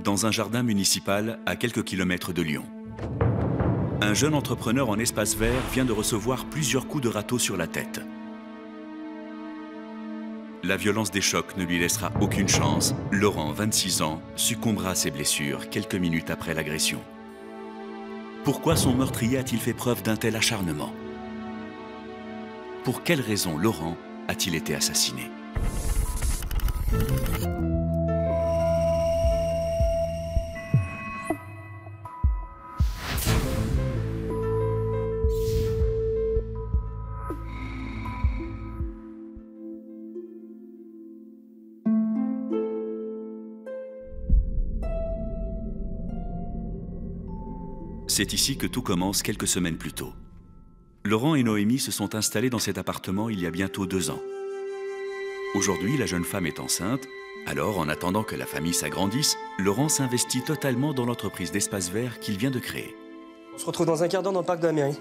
Dans un jardin municipal à quelques kilomètres de Lyon. Un jeune entrepreneur en espace vert vient de recevoir plusieurs coups de râteau sur la tête. La violence des chocs ne lui laissera aucune chance. Laurent, 26 ans, succombera à ses blessures quelques minutes après l'agression. Pourquoi son meurtrier a-t-il fait preuve d'un tel acharnement? Pour quelle raison Laurent a-t-il été assassiné? C'est ici que tout commence quelques semaines plus tôt. Laurent et Noémie se sont installés dans cet appartement il y a bientôt 2 ans. Aujourd'hui, la jeune femme est enceinte. Alors, en attendant que la famille s'agrandisse, Laurent s'investit totalement dans l'entreprise d'espace vert qu'il vient de créer. On se retrouve dans un quart d'heure dans le parc de la mairie.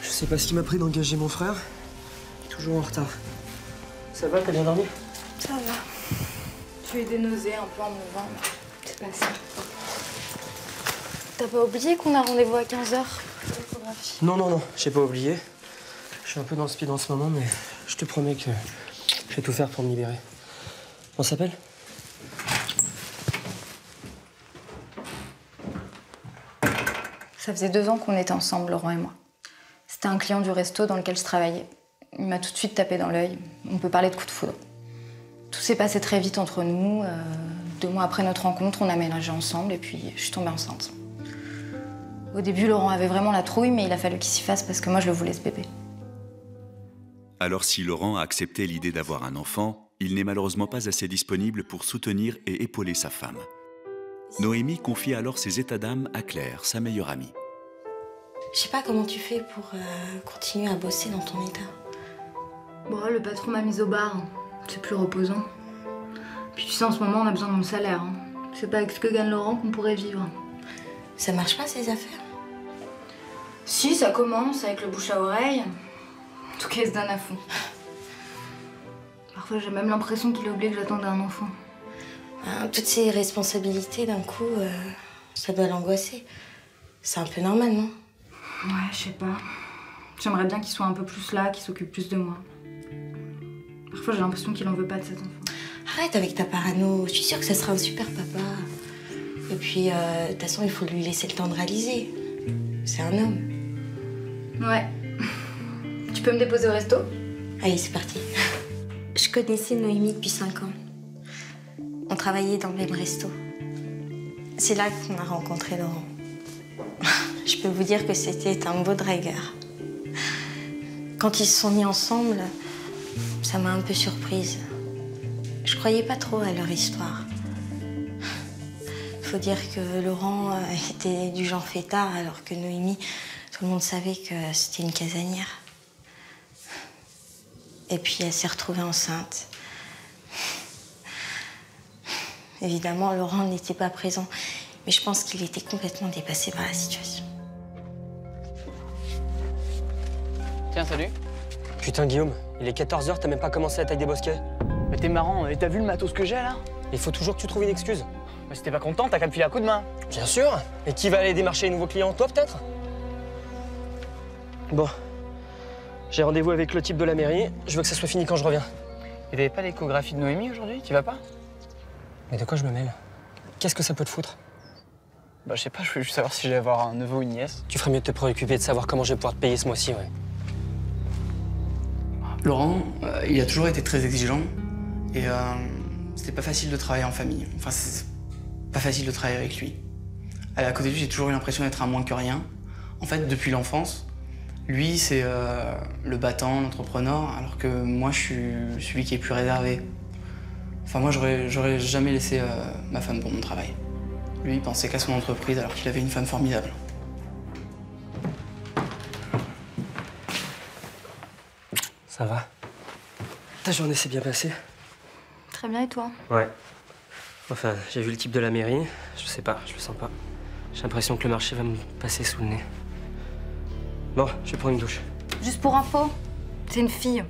Je sais pas ce qui m'a pris d'engager mon frère. Toujours en retard. Ça va, t'as bien dormi? Ça va. J'ai eu des nausées un peu en me levant, mais c'est pas ça. T'as pas oublié qu'on a rendez-vous à 15 h pour l'échographie? Non, j'ai pas oublié. Je suis un peu dans le speed en ce moment, mais je te promets que je vais tout faire pour me libérer. On s'appelle? Ça faisait 2 ans qu'on était ensemble, Laurent et moi. C'était un client du resto dans lequel je travaillais. Il m'a tout de suite tapé dans l'œil. On peut parler de coup de foudre. Tout s'est passé très vite entre nous. 2 mois après notre rencontre, on a ménagé ensemble et puis je suis tombée enceinte. Au début, Laurent avait vraiment la trouille, mais il a fallu qu'il s'y fasse parce que moi, je le voulais, ce bébé. Alors si Laurent a accepté l'idée d'avoir un enfant, il n'est malheureusement pas assez disponible pour soutenir et épauler sa femme. Noémie confie alors ses états d'âme à Claire, sa meilleure amie. Je sais pas comment tu fais pour continuer à bosser dans ton état. Bon, le patron m'a mise au bar. C'est plus reposant. Puis tu sais, en ce moment, on a besoin de mon salaire. C'est pas avec ce que gagne Laurent qu'on pourrait vivre. Ça marche pas, ces affaires? Si, ça commence avec le bouche à oreille. En tout cas, il se donne à fond. Parfois, j'ai même l'impression qu'il a oublié que j'attendais un enfant. Toutes ces responsabilités, d'un coup, ça doit l'angoisser. C'est un peu normal, non? Ouais, je sais pas. J'aimerais bien qu'il soit un peu plus là, qu'il s'occupe plus de moi. Parfois, j'ai l'impression qu'il en veut pas de cet enfant. Arrête avec ta parano. Je suis sûre que ça sera un super papa. Et puis, de toute façon, il faut lui laisser le temps de réaliser. C'est un homme. Ouais. Tu peux me déposer au resto? Allez, c'est parti. Je connaissais Noémie depuis 5 ans. On travaillait dans le même resto. C'est là qu'on a rencontré Laurent. Je peux vous dire que c'était un beau dragueur. Quand ils se sont mis ensemble, ça m'a un peu surprise. Je croyais pas trop à leur histoire. Faut dire que Laurent était du genre fêtard, alors que Noémie, tout le monde savait que c'était une casanière. Et puis elle s'est retrouvée enceinte. Évidemment, Laurent n'était pas présent, mais je pense qu'il était complètement dépassé par la situation. Tiens, salut. Putain, Guillaume, il est 14 h, t'as même pas commencé la taille des bosquets. Mais t'es marrant, et t'as vu le matos que j'ai, là? Il faut toujours que tu trouves une excuse. Mais si t'es pas content, t'as qu'à me filer un coup de main. Bien sûr. Et qui va aller démarcher les nouveaux clients? Toi, peut-être? Bon. J'ai rendez-vous avec le type de la mairie. Je veux que ça soit fini quand je reviens. Et t'avais pas l'échographie de Noémie aujourd'hui? Tu vas pas? Mais de quoi je me mêle? Qu'est-ce que ça peut te foutre? Bah, je sais pas, je voulais juste savoir si j'allais avoir un neveu ou une nièce. Tu ferais mieux de te préoccuper de savoir comment je vais pouvoir te payer ce mois-ci, ouais. Laurent, il a toujours été très exigeant et c'était pas facile de travailler en famille. Enfin, c'est pas facile de travailler avec lui. À côté de lui, j'ai toujours eu l'impression d'être un moins que rien. En fait, depuis l'enfance, lui, c'est le battant, l'entrepreneur, alors que moi, je suis celui qui est plus réservé. Enfin, moi, j'aurais jamais laissé ma femme pour mon travail. Lui, il pensait qu'à son entreprise alors qu'il avait une femme formidable. Ça va? Ta journée s'est bien passée? Très bien, et toi? Ouais. Enfin, j'ai vu le type de la mairie. Je sais pas, je le sens pas. J'ai l'impression que le marché va me passer sous le nez. Bon, je vais prendre une douche. Juste pour info, c'est une fille.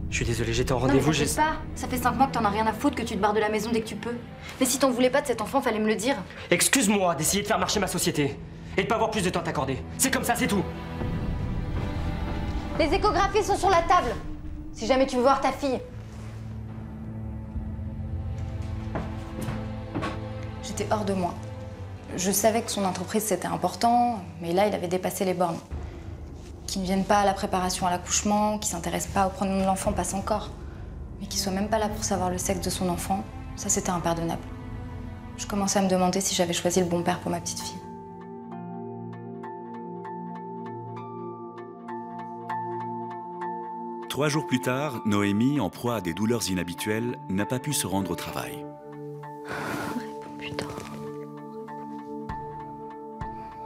Je suis désolé, j'étais en Non, mais rendez-vous, t'inquiète pas. Ça fait 5 mois que t'en as rien à foutre, que tu te barres de la maison dès que tu peux. Mais si t'en voulais pas de cet enfant, fallait me le dire. Excuse-moi d'essayer de faire marcher ma société. Et de pas avoir plus de temps à t'accorder. C'est comme ça, c'est tout. Les échographies sont sur la table. Si jamais tu veux voir ta fille. J'étais hors de moi. Je savais que son entreprise c'était important, mais là il avait dépassé les bornes. Qu'il ne vienne pas à la préparation à l'accouchement, qu'il s'intéresse pas au pronom de l'enfant passe encore. Mais qu'il soit même pas là pour savoir le sexe de son enfant, ça c'était impardonnable. Je commençais à me demander si j'avais choisi le bon père pour ma petite fille. Trois jours plus tard, Noémie, en proie à des douleurs inhabituelles, n'a pas pu se rendre au travail. Réponds putain.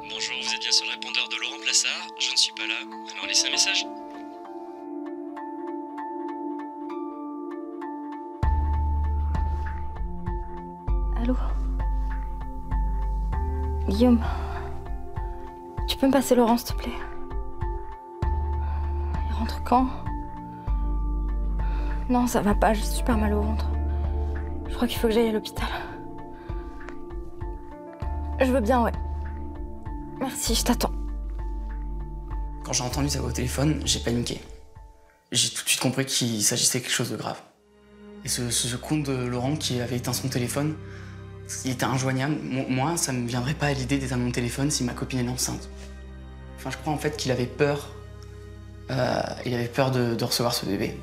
Bonjour, vous êtes bien sur le répondeur de Laurent Plassard. Je ne suis pas là, alors laissez un message. Allô? Guillaume, tu peux me passer Laurent, s'il te plaît? Il rentre quand? Non, ça va pas, j'ai super mal au ventre. Je crois qu'il faut que j'aille à l'hôpital. Je veux bien, ouais. Merci, je t'attends. Quand j'ai entendu sa voix au téléphone, j'ai paniqué. J'ai tout de suite compris qu'il s'agissait de quelque chose de grave. Et ce compte de Laurent qui avait éteint son téléphone, il était injoignable. Moi, ça me viendrait pas à l'idée d'éteindre mon téléphone si ma copine est enceinte. Enfin, je crois en fait qu'il avait peur. Il avait peur de recevoir ce bébé.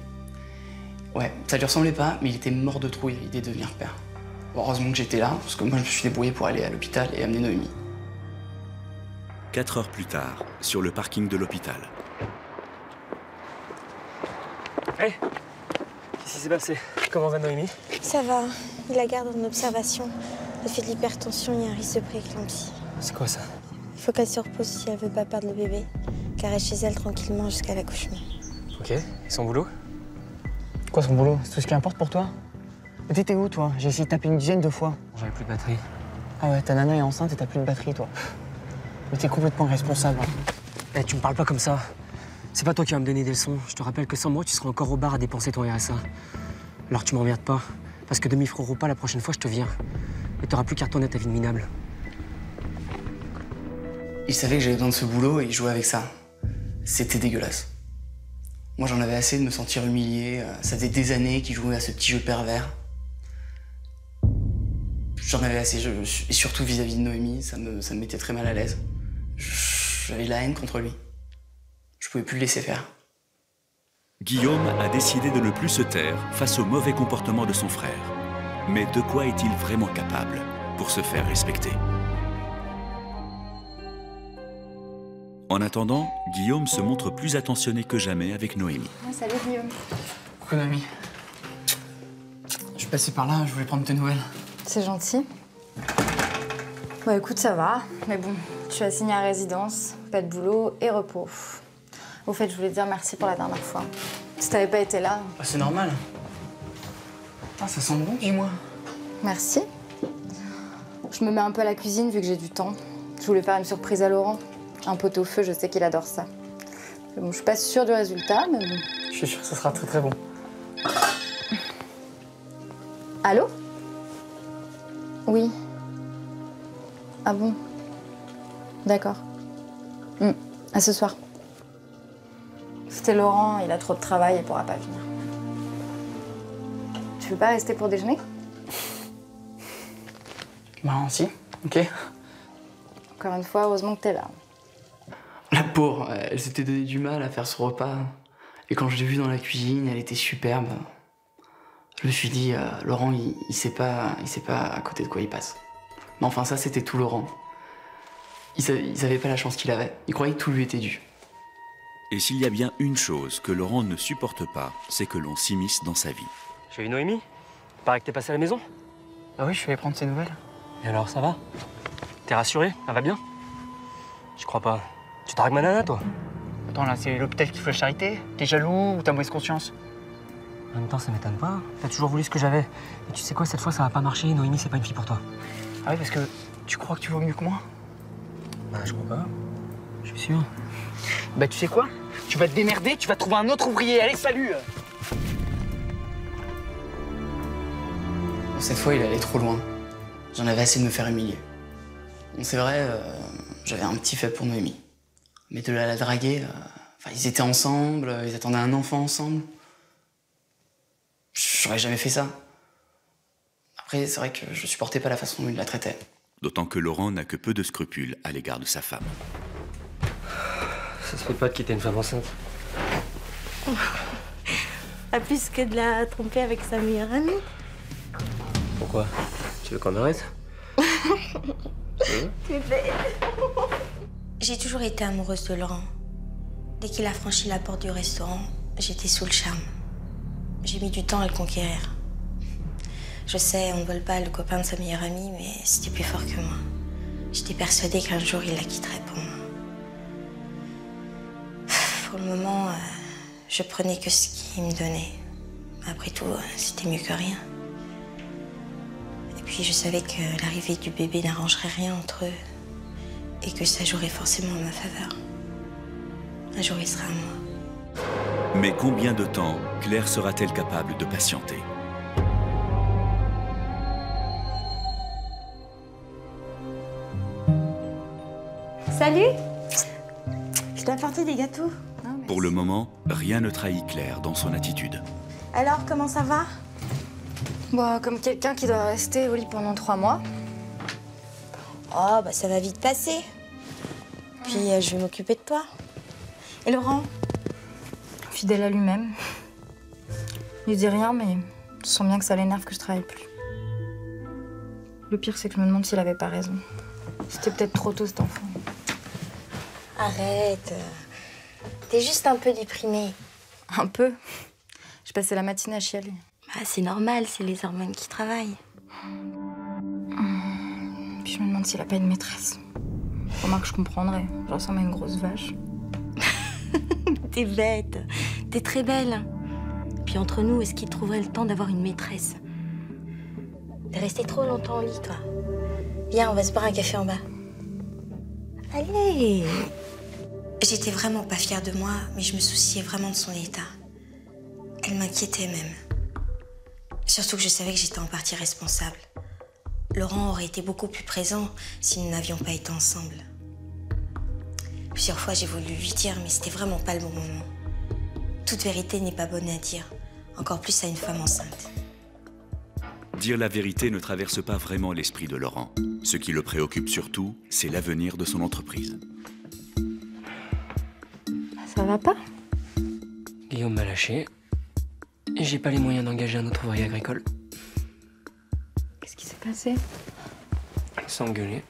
Ouais, ça lui ressemblait pas, mais il était mort de trouille à l'idée de devenir père. Bon, heureusement que j'étais là, parce que moi je me suis débrouillé pour aller à l'hôpital et amener Noémie. 4 heures plus tard, sur le parking de l'hôpital. Hé, qu'est-ce qui s'est passé? Comment va Noémie? Ça va, il la garde en observation. Elle fait de l'hypertension, il y a un risque de prééclampsie. C'est quoi ça? Il faut qu'elle se repose si elle veut pas perdre le bébé, qu'elle reste chez elle tranquillement jusqu'à l'accouchement. Ok, et son boulot? Quoi son boulot? C'est tout ce qui importe pour toi? Mais t'étais où toi? J'ai essayé de taper une dizaine de fois. J'avais plus de batterie. Ah ouais, ta nana est enceinte et t'as plus de batterie toi. Mais t'es complètement irresponsable. Eh, tu me parles pas comme ça. C'est pas toi qui vas me donner des leçons. Je te rappelle que sans moi, tu seras encore au bar à dépenser ton RSA. Alors tu m'emmerdes pas. Parce que demi-franc repas, la prochaine fois, je te vire. Et t'auras plus qu'à retourner à ta vie de minable. Il savait que j'avais besoin de ce boulot et il jouait avec ça. C'était dégueulasse. Moi, j'en avais assez de me sentir humilié. Ça faisait des années qu'il jouait à ce petit jeu pervers. J'en avais assez, et surtout vis-à-vis de Noémie, ça me mettait très mal à l'aise. J'avais de la haine contre lui. Je pouvais plus le laisser faire. Guillaume a décidé de ne plus se taire face au mauvais comportement de son frère. Mais de quoi est-il vraiment capable pour se faire respecter? En attendant, Guillaume se montre plus attentionné que jamais avec Noémie. Ah, salut Guillaume. Coucou Noémie. Je suis passé par là, je voulais prendre tes nouvelles. C'est gentil. Bon, écoute, ça va. Mais bon, tu as signé à résidence, pas de boulot et repos. Au fait, je voulais te dire merci pour la dernière fois. Si t'avais pas été là... Ah, c'est normal. Ah, ça sent bon, dis-moi. Merci. Je me mets un peu à la cuisine vu que j'ai du temps. Je voulais faire une surprise à Laurent. Un pot au feu, je sais qu'il adore ça. Bon, je suis pas sûre du résultat, mais bon. Je suis sûre que ça sera très très bon. Allô? Oui. Ah bon? D'accord. À ce soir. C'était Laurent, il a trop de travail, il pourra pas venir. Tu veux pas rester pour déjeuner? Bah, si, ok. Encore une fois, heureusement que t'es là. La pauvre, elle s'était donné du mal à faire ce repas. Et quand je l'ai vue dans la cuisine, elle était superbe. Je me suis dit, Laurent, il sait pas à côté de quoi il passe. Mais enfin, ça, c'était tout Laurent. Il savait pas la chance qu'il avait. Il croyait que tout lui était dû. Et s'il y a bien une chose que Laurent ne supporte pas, c'est que l'on s'immisce dans sa vie. J'ai vu Noémie. Paraît que t'es passé à la maison. Ah oui, je suis allé prendre ses nouvelles. Et alors, ça va? T'es rassuré? Elle va bien? Je crois pas. Tu dragues ma nana, toi? Attends, là, c'est l'hôpital qui fait la charité. T'es jaloux ou t'as mauvaise conscience? En même temps, ça m'étonne pas. T'as toujours voulu ce que j'avais. Et tu sais quoi, cette fois, ça va pas marcher. Noémie, c'est pas une fille pour toi. Ah oui, parce que tu crois que tu vaux mieux que moi? Bah, je crois pas. Je suis sûr. Bah tu sais quoi? Tu vas te démerder, tu vas trouver un autre ouvrier. Allez, salut! Cette fois, il allait trop loin. J'en avais assez de me faire humilier. Bon, c'est vrai, j'avais un petit faible pour Noémie. Mais de là à la draguer, ils étaient ensemble, ils attendaient un enfant ensemble. J'aurais jamais fait ça. Après, c'est vrai que je supportais pas la façon dont il la traitait. D'autant que Laurent n'a que peu de scrupules à l'égard de sa femme. Ça se fait pas de quitter une femme enceinte. Pas plus que de la tromper avec sa meilleure amie. Pourquoi? Tu veux qu'on arrête? Tu es belle. J'ai toujours été amoureuse de Laurent. Dès qu'il a franchi la porte du restaurant, j'étais sous le charme. J'ai mis du temps à le conquérir. Je sais, on ne vole pas le copain de sa meilleure amie, mais c'était plus fort que moi. J'étais persuadée qu'un jour, il la quitterait pour moi. Pour le moment, je prenais que ce qu'il me donnait. Après tout, c'était mieux que rien. Et puis, je savais que l'arrivée du bébé n'arrangerait rien entre eux et que ça jouerait forcément en ma faveur. Un jour, il sera à moi. Mais combien de temps Claire sera-t-elle capable de patienter? Salut. Je t'ai apporté des gâteaux. Pour le moment, rien ne trahit Claire dans son attitude. Alors, comment ça va? Bah, comme quelqu'un qui doit rester au lit pendant 3 mois. Oh, bah ça va vite passer. Puis je vais m'occuper de toi. Et Laurent? Fidèle à lui-même. Il dit rien, mais je sens bien que ça l'énerve que je travaille plus. Le pire, c'est que je me demande s'il avait pas raison. C'était peut-être trop tôt, cet enfant. Arrête. T'es juste un peu déprimée. Un peu. Je passais la matinée à chialer. Bah, c'est normal, c'est les hormones qui travaillent. Puis je me demande s'il a pas une maîtresse. Remarque, je comprendrais. Je ressemble à une grosse vache. T'es bête. T'es très belle. Puis entre nous, est-ce qu'il trouverait le temps d'avoir une maîtresse? T'es restée trop longtemps au lit, toi. Viens, on va se boire un café en bas. Allez. J'étais vraiment pas fière de moi, mais je me souciais vraiment de son état. Elle m'inquiétait même. Surtout que je savais que j'étais en partie responsable. Laurent aurait été beaucoup plus présent si nous n'avions pas été ensemble. Plusieurs fois, j'ai voulu lui dire, mais c'était vraiment pas le bon moment. Toute vérité n'est pas bonne à dire, encore plus à une femme enceinte. Dire la vérité ne traverse pas vraiment l'esprit de Laurent. Ce qui le préoccupe surtout, c'est l'avenir de son entreprise. Ça va pas? Guillaume m'a lâché. Et j'ai pas les moyens d'engager un autre ouvrier agricole. Qu'est-ce qui s'est passé? Il s'est engueulé.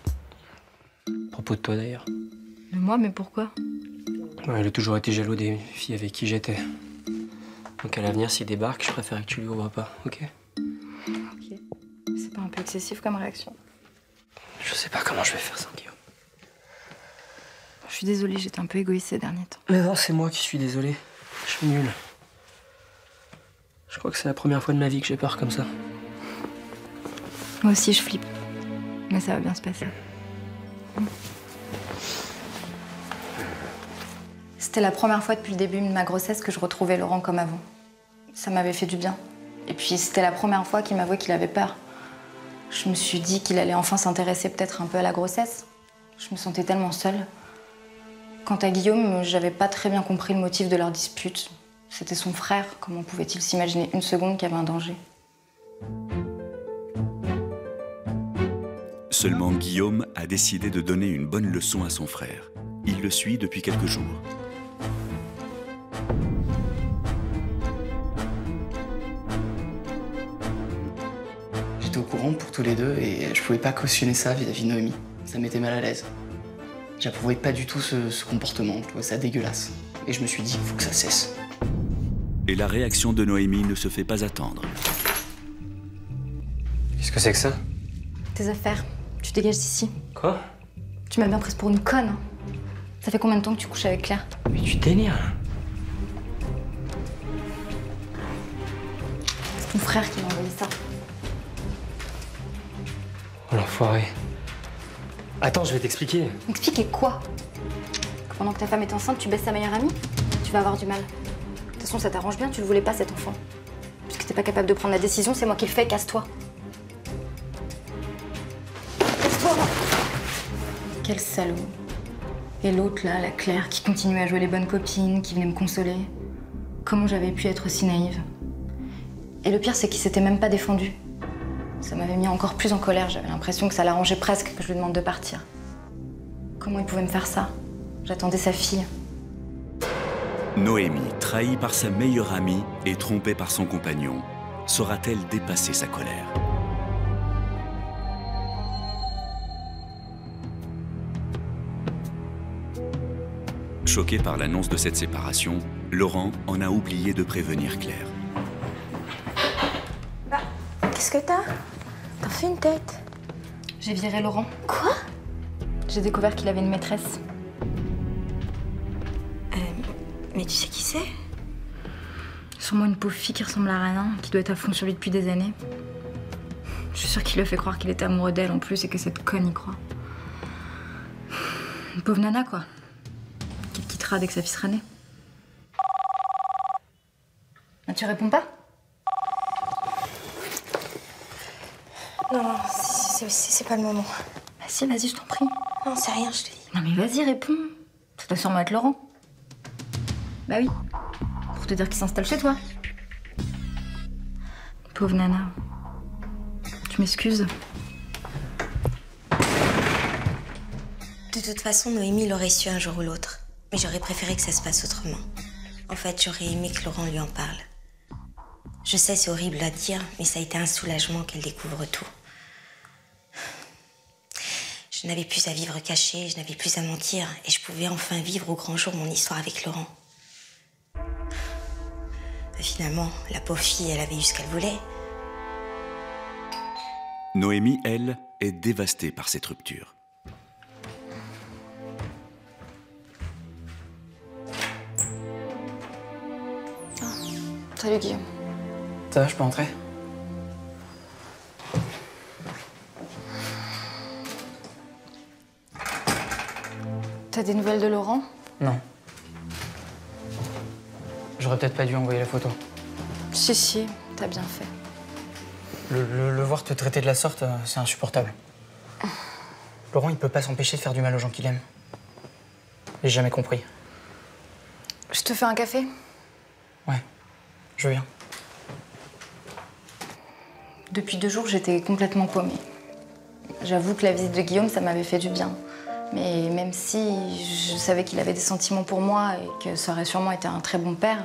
À propos de toi d'ailleurs. De moi, mais pourquoi? Ouais, il a toujours été jaloux des filles avec qui j'étais. Donc à l'avenir, s'il débarque, je préfère que tu lui ouvres pas, ok? Ok. C'est pas un peu excessif comme réaction? Je sais pas comment je vais faire sans Guillaume. Je suis désolée, j'étais un peu égoïste ces derniers temps. Mais non, c'est moi qui suis désolé. Je suis nul. Je crois que c'est la première fois de ma vie que j'ai peur comme ça. Moi aussi, je flippe. Mais ça va bien se passer. C'était la première fois depuis le début de ma grossesse que je retrouvais Laurent comme avant. Ça m'avait fait du bien. Et puis c'était la première fois qu'il m'avouait qu'il avait peur. Je me suis dit qu'il allait enfin s'intéresser peut-être un peu à la grossesse. Je me sentais tellement seule. Quant à Guillaume, j'avais pas très bien compris le motif de leur dispute. C'était son frère. Comment pouvait-il s'imaginer une seconde qu'il y avait un danger? Seulement Guillaume a décidé de donner une bonne leçon à son frère. Il le suit depuis quelques jours. J'étais au courant pour tous les deux et je pouvais pas cautionner ça vis-à-vis de Noémie. Ça me mettait mal à l'aise. J'approuvais pas du tout ce comportement, je trouvais ça dégueulasse. Et je me suis dit, il faut que ça cesse. Et la réaction de Noémie ne se fait pas attendre. Qu'est-ce que c'est que ça? Tes affaires. Tu dégages d'ici. Quoi? Tu m'as bien prise pour une conne. Hein. Ça fait combien de temps que tu couches avec Claire? Mais tu délires là. C'est ton frère qui m'a envoyé ça. Oh l'enfoiré. Attends, je vais t'expliquer. Expliquez quoi? Pendant que ta femme est enceinte, tu baisses sa meilleure amie? Tu vas avoir du mal. De toute façon, ça t'arrange bien, tu le voulais pas, cet enfant. Puisque t'es pas capable de prendre la décision, c'est moi qui le fais, casse-toi. Casse-toi! Quel salaud. Et l'autre, là, la Claire, qui continuait à jouer les bonnes copines, qui venait me consoler. Comment j'avais pu être aussi naïve? Et le pire, c'est qu'il s'était même pas défendu. Ça m'avait mis encore plus en colère. J'avais l'impression que ça l'arrangeait presque que je lui demande de partir. Comment il pouvait me faire ça? J'attendais sa fille. Noémie, trahie par sa meilleure amie et trompée par son compagnon, saura-t-elle dépasser sa colère? Choqué par l'annonce de cette séparation, Laurent en a oublié de prévenir Claire. Qu'est-ce que t'as? T'en fais une tête. J'ai viré Laurent. Quoi? J'ai découvert qu'il avait une maîtresse. Mais tu sais qui c'est? Sûrement une pauvre fille qui ressemble à rien, qui doit être à fond sur lui depuis des années. Je suis sûre qu'il lui a fait croire qu'il était amoureux d'elle en plus et que cette conne y croit. Une pauvre nana, quoi. Qui le quittera dès que sa fille sera née. Ah, tu réponds pas? Non, c'est pas le moment. Bah si, vas-y, je t'en prie. Non, c'est rien, je te dis. Non mais vas-y, réponds. Ça doit sûrement être Laurent. Bah oui. Pour te dire qu'il s'installe chez toi. Pauvre nana. Tu m'excuses? De toute façon, Noémie l'aurait su un jour ou l'autre. Mais j'aurais préféré que ça se passe autrement. En fait, j'aurais aimé que Laurent lui en parle. Je sais, c'est horrible à dire, mais ça a été un soulagement qu'elle découvre tout. Je n'avais plus à vivre cachée, je n'avais plus à mentir, et je pouvais enfin vivre au grand jour mon histoire avec Laurent. Et finalement, la pauvre fille, elle avait eu ce qu'elle voulait. Noémie, elle, est dévastée par cette rupture. Salut Guillaume. Ça va, je peux entrer? T'as des nouvelles de Laurent? Non. J'aurais peut-être pas dû envoyer la photo. Si, t'as bien fait. Le voir te traiter de la sorte, c'est insupportable. Laurent, il peut pas s'empêcher de faire du mal aux gens qu'il aime. J'ai jamais compris. Je te fais un café? Ouais, je viens. Depuis 2 jours, j'étais complètement paumée. J'avoue que la visite de Guillaume, ça m'avait fait du bien. Mais même si je savais qu'il avait des sentiments pour moi et que ça aurait sûrement été un très bon père,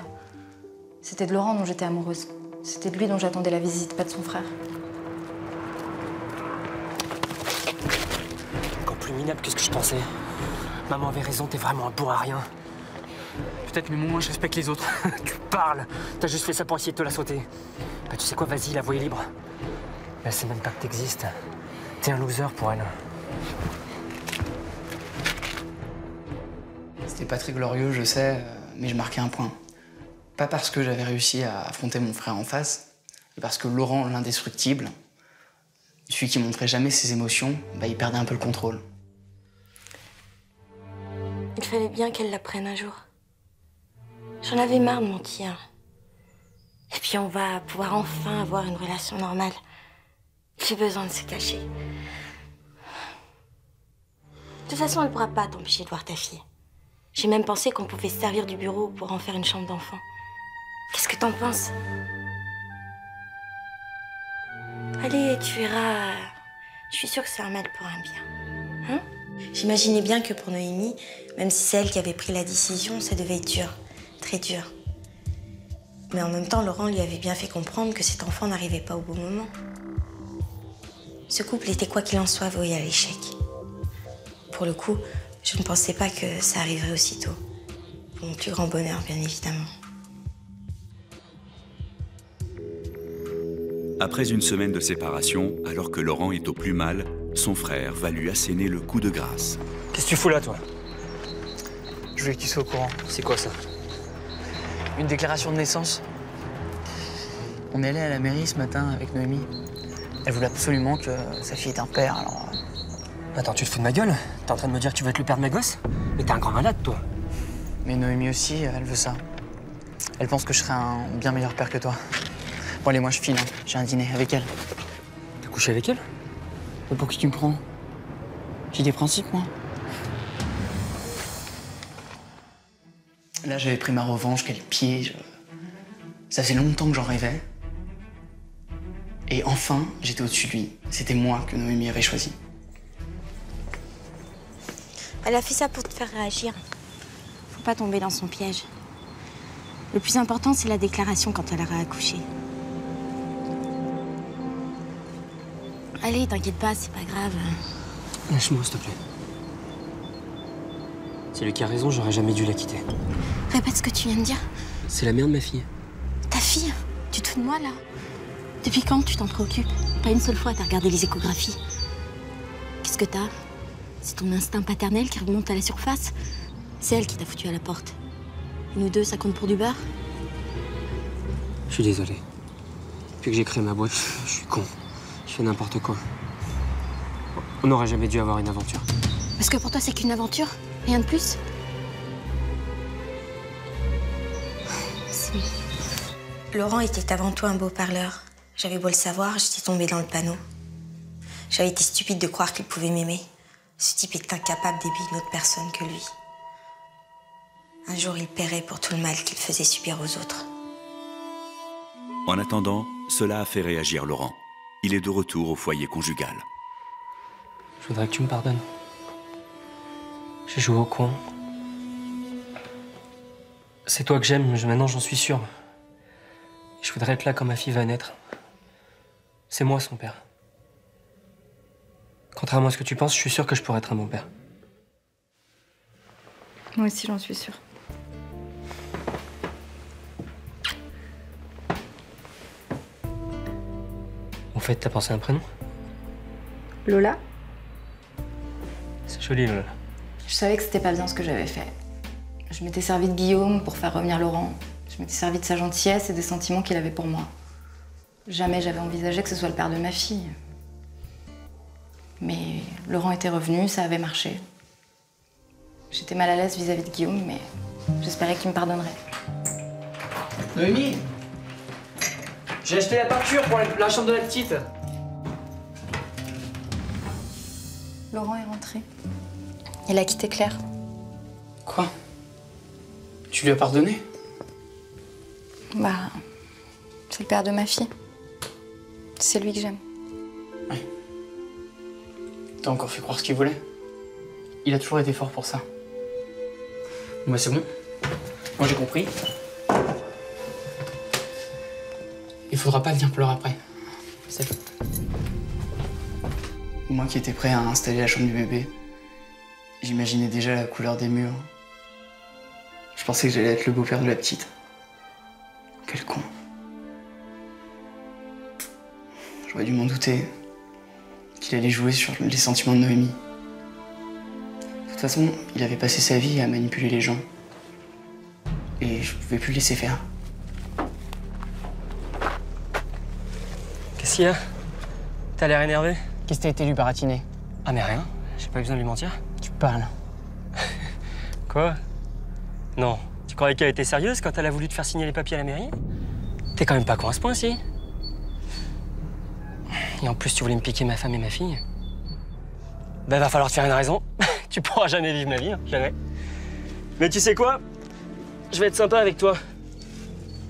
c'était de Laurent dont j'étais amoureuse. C'était de lui dont j'attendais la visite, pas de son frère. Encore plus minable que ce que je pensais. Maman avait raison, t'es vraiment un bourre à rien. Peut-être, mais moi, je respecte les autres. Tu parles. T'as juste fait ça pour essayer de te la sauter. Bah, tu sais quoi, vas-y, la voie est libre. Elle sait même pas que t'existes. T'es un loser pour elle. C'était pas très glorieux, je sais, mais je marquais un point. Pas parce que j'avais réussi à affronter mon frère en face, mais parce que Laurent, l'indestructible, celui qui montrait jamais ses émotions, bah, il perdait un peu le contrôle. Il fallait bien qu'elle l'apprenne un jour. J'en avais marre de mentir. Et puis on va pouvoir enfin avoir une relation normale. J'ai besoin de se cacher. De toute façon, elle ne pourra pas t'empêcher de voir ta fille. J'ai même pensé qu'on pouvait se servir du bureau pour en faire une chambre d'enfant. Qu'est-ce que t'en penses? Allez, tu verras. Je suis sûre que c'est un mal pour un bien. Hein? J'imaginais bien que pour Noémie, même si c'est elle qui avait pris la décision, ça devait être dur. Très dur. Mais en même temps, Laurent lui avait bien fait comprendre que cet enfant n'arrivait pas au bon moment. Ce couple était quoi qu'il en soit voué à l'échec. Pour le coup, je ne pensais pas que ça arriverait aussitôt. Pour mon plus grand bonheur, bien évidemment. Après une semaine de séparation, alors que Laurent est au plus mal, son frère va lui asséner le coup de grâce. Qu'est-ce que tu fous là, toi? Je voulais que tu sois au courant. C'est quoi ça? Une déclaration de naissance. On est allé à la mairie ce matin avec Noémie. Elle voulait absolument que sa fille ait un père, alors... Attends, tu te fous de ma gueule? T'es en train de me dire que tu veux être le père de ma gosse? Mais t'es un grand malade, toi. Mais Noémie aussi, elle veut ça. Elle pense que je serai un bien meilleur père que toi. Bon allez, moi je file, hein. J'ai un dîner avec elle. T'as couché avec elle? Mais pour qui tu me prends? J'ai des principes, moi. Là, j'avais pris ma revanche, quel pied. Ça faisait longtemps que j'en rêvais. Et enfin, j'étais au-dessus de lui. C'était moi que Noémie avait choisi. Elle a fait ça pour te faire réagir. Faut pas tomber dans son piège. Le plus important, c'est la déclaration quand elle aura accouché. Allez, t'inquiète pas, c'est pas grave. Lâche-moi, s'il te plaît. C'est lui qui a raison, j'aurais jamais dû la quitter. Répète ce que tu viens de dire. C'est la mère de ma fille. Ta fille? Tu te fous de moi, là? Depuis quand tu t'en préoccupes? Pas une seule fois t'as regardé les échographies. Qu'est-ce que t'as? C'est ton instinct paternel qui remonte à la surface? C'est elle qui t'a foutu à la porte. Et nous deux, ça compte pour du beurre? Je suis désolé. Depuis que j'ai créé ma boîte, je suis con. Je fais n'importe quoi. On n'aurait jamais dû avoir une aventure. Parce que pour toi, c'est qu'une aventure? Rien de plus? Laurent était avant tout un beau parleur. J'avais beau le savoir, j'étais tombée dans le panneau. J'avais été stupide de croire qu'il pouvait m'aimer. Ce type est incapable d'aimer une autre personne que lui. Un jour, il paierait pour tout le mal qu'il faisait subir aux autres. En attendant, cela a fait réagir Laurent. Il est de retour au foyer conjugal. Je voudrais que tu me pardonnes. J'ai joué au con. C'est toi que j'aime, maintenant j'en suis sûr. Je voudrais être là quand ma fille va naître. C'est moi son père. Contrairement à ce que tu penses, je suis sûr que je pourrais être un bon père. Moi aussi, j'en suis sûre. En fait, t'as pensé à un prénom? Lola? C'est joli, Lola. Je savais que c'était pas bien ce que j'avais fait. Je m'étais servi de Guillaume pour faire revenir Laurent. Je m'étais servi de sa gentillesse et des sentiments qu'il avait pour moi. Jamais j'avais envisagé que ce soit le père de ma fille. Mais Laurent était revenu, ça avait marché. J'étais mal à l'aise vis-à-vis de Guillaume, mais j'espérais qu'il me pardonnerait. Noémie, j'ai acheté la peinture pour la chambre de la petite. Laurent est rentré. Il a quitté Claire. Quoi? Tu lui as pardonné? Bah, c'est le père de ma fille. C'est lui que j'aime. Ouais. T'as encore fait croire ce qu'il voulait. Il a toujours été fort pour ça. Bah c'est bon. Moi j'ai compris. Il faudra pas venir pleurer après. C'est tout. Moi qui étais prêt à installer la chambre du bébé, j'imaginais déjà la couleur des murs. Je pensais que j'allais être le beau-père de la petite. Quel con. J'aurais dû m'en douter qu'il allait jouer sur les sentiments de Noémie. De toute façon, il avait passé sa vie à manipuler les gens. Et je pouvais plus le laisser faire. Qu'est-ce qu'il y a? T'as l'air énervé? Qu'est-ce que t'as été lui baratiner? Ah mais rien, j'ai pas eu besoin de lui mentir. Tu parles. Quoi? Non. Tu croyais qu'elle était sérieuse quand elle a voulu te faire signer les papiers à la mairie? T'es quand même pas con à ce point, si? Et en plus, tu voulais me piquer ma femme et ma fille? Ben, va falloir te faire une raison. Tu pourras jamais vivre ma vie, hein, jamais. Mais tu sais quoi? Je vais être sympa avec toi.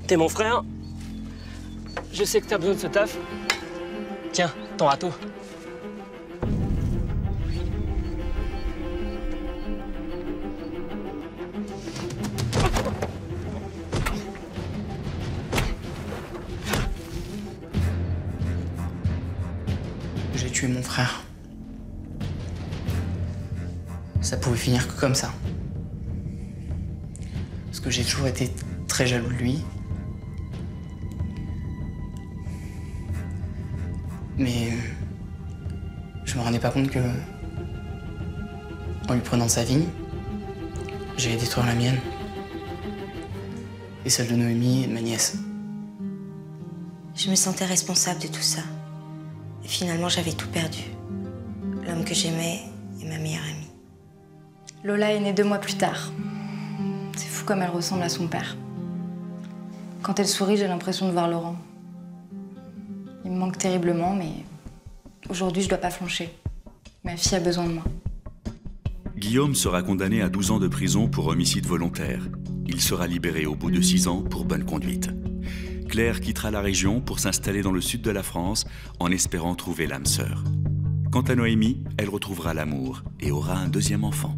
T'es mon frère. Je sais que t'as besoin de ce taf. Tiens, ton râteau. J'ai tué mon frère. Ça pouvait finir que comme ça. Parce que j'ai toujours été très jaloux de lui. Mais je me rendais pas compte que, en lui prenant sa vie, j'allais détruire la mienne. Et celle de Noémie et de ma nièce. Je me sentais responsable de tout ça. Et finalement, j'avais tout perdu. L'homme que j'aimais et ma meilleure amie. Lola est née 2 mois plus tard. C'est fou comme elle ressemble à son père. Quand elle sourit, j'ai l'impression de voir Laurent. Il me manque terriblement, mais aujourd'hui, je dois pas flancher. Ma fille a besoin de moi. Guillaume sera condamné à 12 ans de prison pour homicide volontaire. Il sera libéré au bout de 6 ans pour bonne conduite. Claire quittera la région pour s'installer dans le sud de la France en espérant trouver l'âme sœur. Quant à Noémie, elle retrouvera l'amour et aura un 2e enfant.